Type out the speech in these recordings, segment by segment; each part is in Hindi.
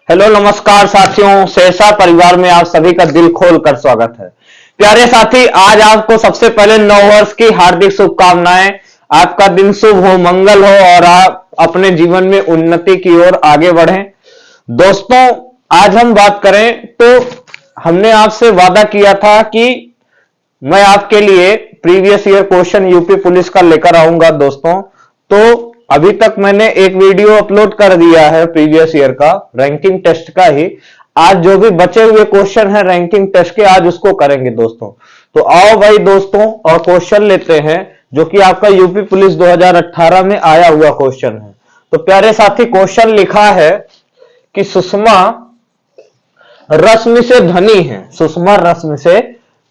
हेलो नमस्कार साथियों, शेरशाह परिवार में आप सभी का दिल खोल कर स्वागत है। प्यारे साथी, आज आपको सबसे पहले नव वर्ष की हार्दिक शुभकामनाएं। आपका दिन शुभ हो, मंगल हो और आप अपने जीवन में उन्नति की ओर आगे बढ़ें। दोस्तों, आज हम बात करें तो हमने आपसे वादा किया था कि मैं आपके लिए previous year question UP police का लेकर आऊंगा। दोस्तों, तो अभी तक मैंने एक वीडियो अपलोड कर दिया है प्रीवियस ईयर का, रैंकिंग टेस्ट का ही। आज जो भी बचे हुए क्वेश्चन है रैंकिंग टेस्ट के, आज उसको करेंगे दोस्तों। तो आओ भाई दोस्तों, और क्वेश्चन लेते हैं जो कि आपका यूपी पुलिस 2018 में आया हुआ क्वेश्चन है। तो प्यारे साथी, क्वेश्चन लिखा है कि सुषमा रश्मि से धनी है। सुषमा रश्मि से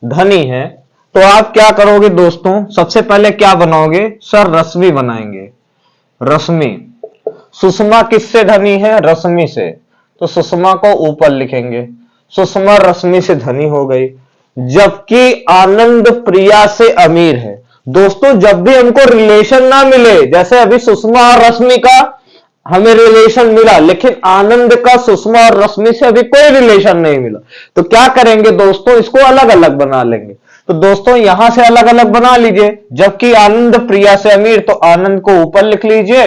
धनी है, तो आप क्या करोगे दोस्तों? सबसे पहले क्या बनाओगे सर? रश्मि बनाएंगे। रश्मि, सुषमा किससे धनी है? रश्मि से। तो सुषमा को ऊपर लिखेंगे। सुषमा रश्मि से धनी हो गई, जबकि आनंद प्रिया से अमीर है। दोस्तों, जब भी हमको रिलेशन ना मिले, जैसे अभी सुषमा और रश्मि का हमें रिलेशन मिला, लेकिन आनंद का सुषमा और रश्मि से अभी कोई रिलेशन नहीं मिला, तो क्या करेंगे दोस्तों? इसको अलग अलग बना लेंगे। तो दोस्तों, यहां से अलग अलग बना लीजिए। जबकि आनंद प्रिया से अमीर, तो आनंद को ऊपर लिख लीजिए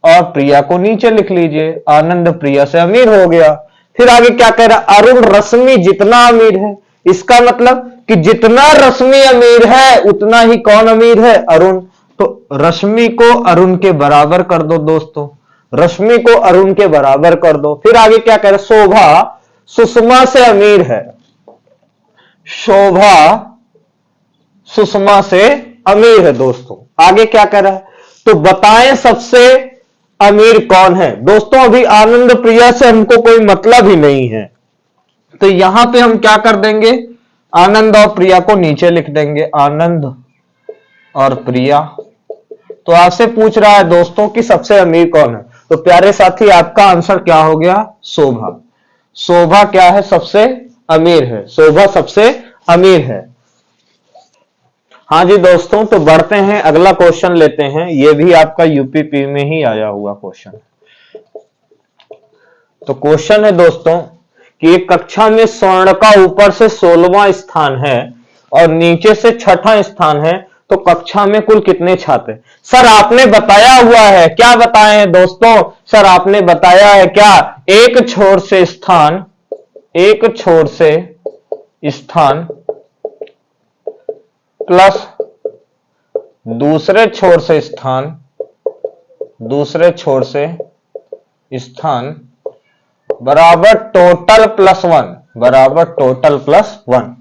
और प्रिया को नीचे लिख लीजिए। आनंद प्रिया से अमीर हो गया। फिर आगे क्या कह रहा? अरुण रश्मि जितना अमीर है। इसका मतलब कि जितना रश्मि अमीर है उतना ही कौन अमीर है? अरुण। तो रश्मि को अरुण के बराबर कर दो दोस्तों। रश्मि को अरुण के बराबर कर दो। फिर आगे क्या कह रहा? शोभा सुषमा से अमीर है। शोभा सुषमा से अमीर है दोस्तों। आगे क्या कह रहा है? तो बताएं सबसे अमीर कौन है? दोस्तों, अभी आनंद प्रिया से हमको कोई मतलब ही नहीं है, तो यहां पे हम क्या कर देंगे? आनंद और प्रिया को नीचे लिख देंगे। आनंद और प्रिया। तो आपसे पूछ रहा है दोस्तों कि सबसे अमीर कौन है, तो प्यारे साथी आपका आंसर क्या हो गया? शोभा। शोभा क्या है? सबसे अमीर है। शोभा सबसे अमीर है। हाँ जी दोस्तों, तो बढ़ते हैं, अगला क्वेश्चन लेते हैं। यह भी आपका यूपीपी में ही आया हुआ क्वेश्चन। तो क्वेश्चन है दोस्तों कि एक कक्षा में स्वर्ण का ऊपर से 16वां स्थान है और नीचे से 6ठा स्थान है, तो कक्षा में कुल कितने छात्र? सर आपने बताया हुआ है। क्या बताए हैं दोस्तों? सर आपने बताया है क्या? एक छोर से स्थान, एक छोर से स्थान प्लस दूसरे छोर से स्थान, दूसरे छोर से स्थान बराबर टोटल प्लस 1, बराबर टोटल प्लस 1।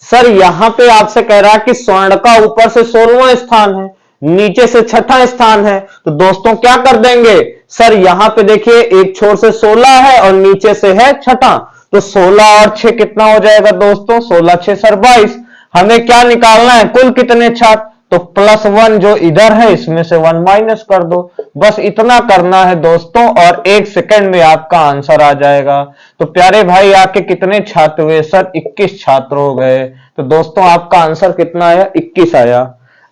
सर यहां पे आपसे कह रहा है कि स्वर्ण का ऊपर से 16वां स्थान है, नीचे से 6ठा स्थान है, तो दोस्तों क्या कर देंगे? सर यहां पे देखिए, एक छोर से 16 है और नीचे से है 6ठा, तो 16 और 6 कितना हो जाएगा दोस्तों? 16 6 सर 22। हमें क्या निकालना है? कुल कितने छात्र? तो प्लस 1 जो इधर है इसमें से 1 माइनस कर दो। बस इतना करना है दोस्तों, और 1 सेकंड में आपका आंसर आ जाएगा। तो प्यारे भाई, आपके कितने छात्र हुए? सर 21 छात्र हो गए। तो दोस्तों आपका आंसर कितना आया? 21 आया।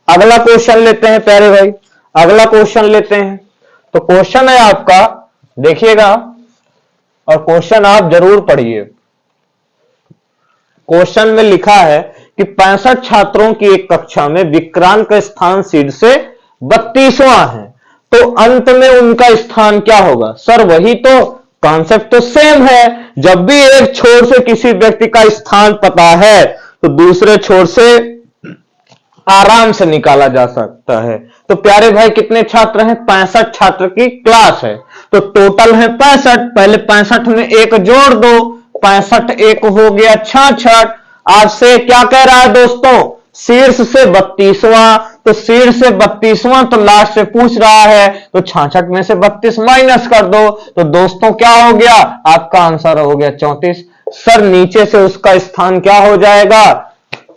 अगला क्वेश्चन लेते हैं प्यारे भाई, अगला क्वेश्चन लेते हैं। तो क्वेश्चन है आपका, देखिएगा और क्वेश्चन आप जरूर पढ़िए। क्वेश्चन में लिखा है कि 65 छात्रों की एक कक्षा में विक्रांत का स्थान शीर्ष से 32वां है, तो अंत में उनका स्थान क्या होगा? सर वही तो, कॉन्सेप्ट तो सेम है। जब भी एक छोर से किसी व्यक्ति का स्थान पता है, तो दूसरे छोर से आराम से निकाला जा सकता है। तो प्यारे भाई कितने छात्र हैं? 65 छात्र की क्लास है, तो टोटल है 65। पहले 65 में एक जोड़ दो, 65 एक हो गया 66। आपसे क्या कह रहा है दोस्तों? शीर्ष से 32वां, तो शीर्ष से 32वां, तो लास्ट से पूछ रहा है, तो 66 में से 32 माइनस कर दो, तो दोस्तों क्या हो गया? आपका आंसर हो गया 34। सर नीचे से उसका स्थान क्या हो जाएगा?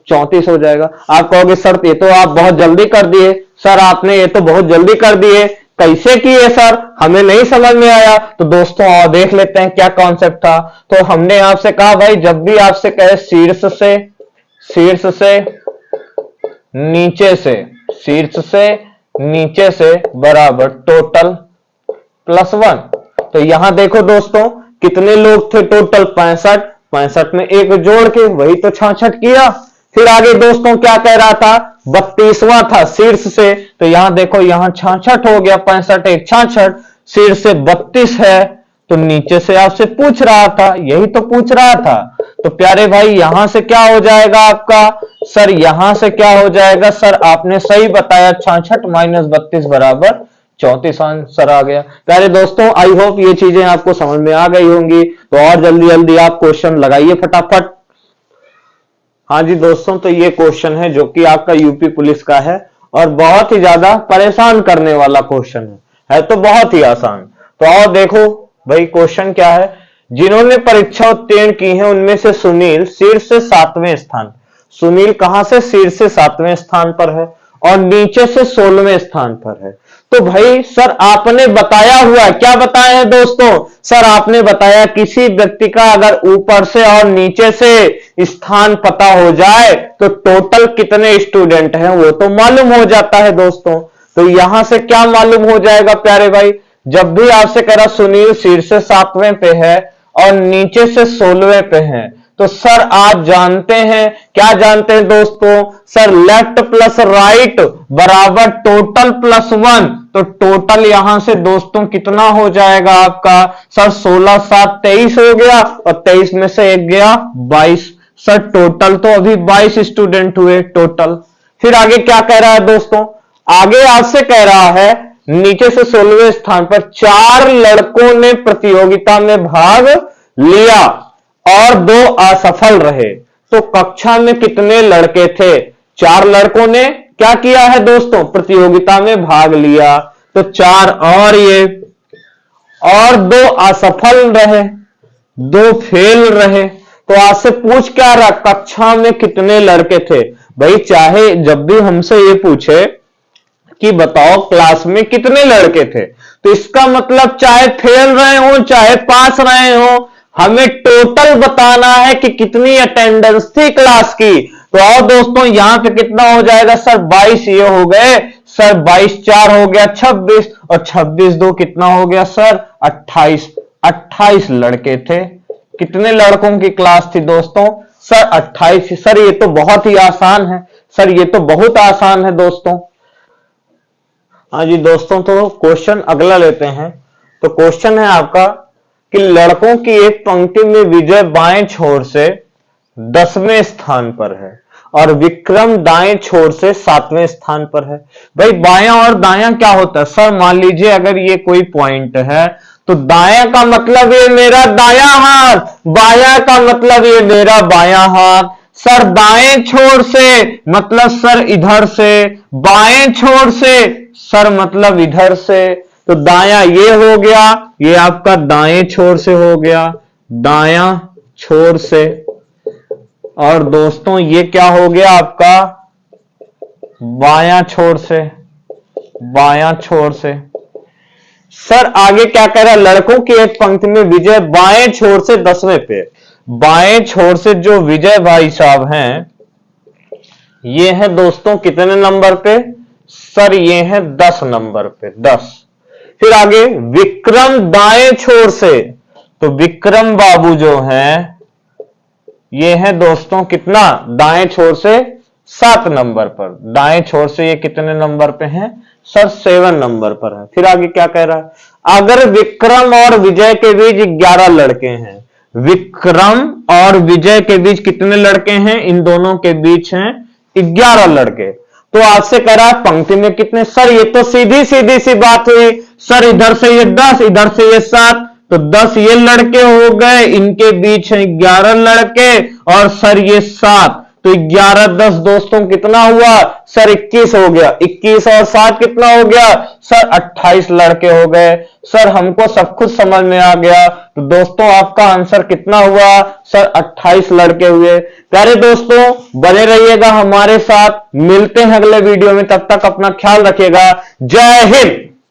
34 हो जाएगा। आप कहोगे सर ये तो आप बहुत जल्दी कर दिए। सर आपने ये तो बहुत जल्दी कर दिए, कैसे किए सर? हमें नहीं समझ में आया। तो दोस्तों और देख लेते हैं क्या कॉन्सेप्ट था। तो हमने आपसे कहा भाई, जब भी आपसे कहे शीर्ष से, शीर्ष से नीचे से, शीर्ष से नीचे से बराबर टोटल प्लस 1। तो यहां देखो दोस्तों कितने लोग थे टोटल 65, 65 में एक जोड़ के वही तो 66 किया। फिर आगे दोस्तों क्या कह रहा था, 32वां था शीर्ष से, तो यहां देखो यहां 66 हो गया, 65 एक 66, शीर्ष से 32 है, तो नीचे से आपसे पूछ रहा था, यही तो पूछ रहा था। तो प्यारे भाई यहां से क्या हो जाएगा आपका, सर यहां से क्या हो जाएगा, सर आपने सही बताया, 66 माइनस 32 बराबर 34 आंसर आ गया। प्यारे दोस्तों आई होप ये चीजें आपको समझ में आ गई होंगी, तो और जल्दी जल्दी आप क्वेश्चन लगाइए फटाफट। हाँ जी दोस्तों, तो ये क्वेश्चन है जो कि आपका यूपी पुलिस का है और बहुत ही ज्यादा परेशान करने वाला क्वेश्चन है तो बहुत ही आसान। तो और देखो भाई क्वेश्चन क्या है, जिन्होंने परीक्षा उत्तीर्ण की है उनमें से सुनील शीर्ष से 7वें स्थान, सुनील कहां से, शीर्ष से 7वें स्थान पर है और नीचे से 16वें स्थान पर है। तो भाई सर आपने बताया हुआ, क्या बताया है दोस्तों, सर आपने बताया किसी व्यक्ति का अगर ऊपर से और नीचे से स्थान पता हो जाए तो टोटल कितने स्टूडेंट हैं वो तो मालूम हो जाता है दोस्तों। तो यहां से क्या मालूम हो जाएगा प्यारे भाई, जब भी आपसे करा सुनील शीर्ष से 7वें पे है और नीचे से 16वें पे है, तो सर आप जानते हैं, क्या जानते हैं दोस्तों, सर लेफ्ट प्लस राइट बराबर टोटल प्लस 1, तो टोटल यहां से दोस्तों कितना हो जाएगा आपका, सर 16 7 23 हो गया और 23 में से एक गया 22, सर टोटल तो अभी 22 स्टूडेंट हुए टोटल। फिर आगे क्या कह रहा है दोस्तों, आगे आपसे कह रहा है नीचे से 16वें स्थान पर 4 लड़कों ने प्रतियोगिता में भाग लिया और 2 असफल रहे, तो कक्षा में कितने लड़के थे, 4 लड़कों ने क्या किया है दोस्तों, प्रतियोगिता में भाग लिया, तो 4 और ये और 2 असफल रहे, 2 फेल रहे। तो आपसे पूछ क्या रहा, कक्षा में कितने लड़के थे। भाई चाहे जब भी हमसे ये पूछे कि बताओ क्लास में कितने लड़के थे, तो इसका मतलब चाहे फेल रहे हो चाहे पास रहे हो, हमें टोटल बताना है कि कितनी अटेंडेंस थी क्लास की। तो और दोस्तों यहां पे कितना हो जाएगा, सर 22 ये हो गए, सर 22 4 हो गया 26 और 26 2 कितना हो गया सर 28, 28 लड़के थे। कितने लड़कों की क्लास थी दोस्तों, सर 28। सर ये तो बहुत ही आसान है, सर ये तो बहुत आसान है दोस्तों। हाँ जी दोस्तों, तो क्वेश्चन अगला लेते हैं। तो क्वेश्चन है आपका कि लड़कों की एक पंक्ति में विजय बाएं छोर से 10वें स्थान पर है और विक्रम दाएं छोर से 7वें स्थान पर है। भाई बायां और दायां क्या होता है, सर मान लीजिए अगर ये कोई पॉइंट है तो दायां का मतलब ये मेरा दायां हाथ, बायां का मतलब ये मेरा बायां हाथ। सर दाएं छोर से मतलब सर इधर से, बाएं छोर से सर मतलब इधर से, तो दायां ये हो गया, ये आपका दाएं छोर से हो गया, दायां छोर से। और दोस्तों ये क्या हो गया आपका, बायां छोर से, बायां छोर से। सर आगे क्या कह रहा है, लड़कों की एक पंक्ति में विजय बाएं छोर से 10वें पे, बाएं छोर से जो विजय भाई साहब हैं ये है दोस्तों कितने नंबर पे, सर ये है 10 नंबर पे 10। फिर आगे विक्रम दाएं छोर से, तो विक्रम बाबू जो हैं ये है दोस्तों कितना, दाएं छोर से 7 नंबर पर, दाएं छोर से ये कितने नंबर पे हैं, सर 7 नंबर पर है। फिर आगे क्या कह रहा है, अगर विक्रम और विजय के बीच 11 लड़के हैं, विक्रम और विजय के बीच कितने लड़के हैं, इन दोनों के बीच हैं 11 लड़के, तो आपसे कह रहा है पंक्ति में कितने, सर ये तो सीधी सीधी सी बात हुई, सर इधर से ये 10 इधर से ये 7, तो 10 ये लड़के हो गए, इनके बीच है 11 लड़के और सर ये 7, तो 11 10 दोस्तों कितना हुआ, सर 21 हो गया, 21 और 7 कितना हो गया, सर 28 लड़के हो गए। सर हमको सब कुछ समझ में आ गया, तो दोस्तों आपका आंसर कितना हुआ, सर 28 लड़के हुए। प्यारे दोस्तों बने रहिएगा हमारे साथ, मिलते हैं अगले वीडियो में, तब तक अपना ख्याल रखिएगा। जय हिंद।